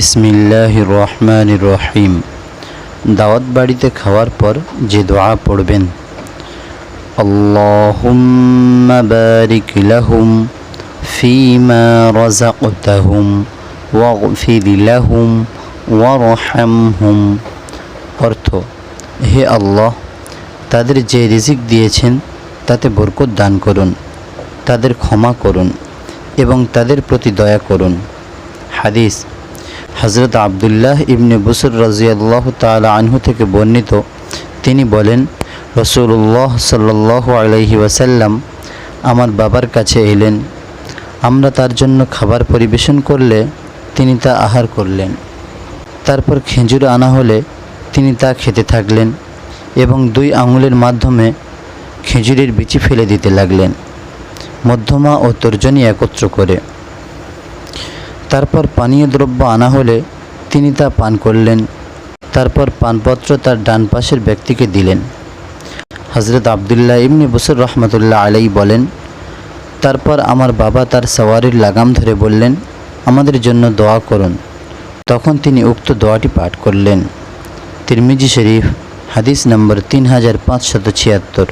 বিসমিল্লাহির রহমানির রহিম। দাওয়াত বাড়িতে খাওয়ার পর যে দোয়া পড়বেন, আল্লাহুম্মা বারিক লাহুম ফীমা রাযাকতাহুম ওয়াগফির লাহুম ওয়ারহামহুম। অর্থ: হে আল্লাহ, তাদের যে রিজিক দিয়েছেন তাতে বরকত দান করুন, তাদের ক্ষমা করুন এবং তাদের প্রতি দয়া করুন। হাদিস: হযরত আব্দুল্লাহ ইবনে বুসর রাদিয়াল্লাহু তাআলা আনহু থেকে বর্ণিত, তিনি বলেন, রাসূলুল্লাহ সাল্লাল্লাহু আলাইহি ওয়াসাল্লাম আমার বাবার কাছে এলেন। আমরা তার জন্য খাবার পরিবেশন করলে তিনি তা আহার করলেন। তারপর খেজুর আনা হলে তিনি তা খেতে থাকলেন এবং 2 আঙুলের মাধ্যমে খেজুরের বিচি ফেলে দিতে লাগলেন, মধ্যমা ও তর্জনী একত্র করে। তারপর পানীয় দ্রব্য আনা হলে তিনি তা পান করলেন। তারপর পানপত্র তার ডান পাশের ব্যক্তিকে দিলেন। হযরত আব্দুল্লাহ ইবনে বুসর রহমতুল্লাহ আলাইহি বলেন, তারপর আমার বাবা তার সওয়ারির লাগাম ধরে বললেন, আমাদের জন্য দোয়া করুন। তখন তিনি উক্ত দোয়াটি পাঠ করলেন। তিরমিজি শরীফ, হাদিস নম্বর 3576।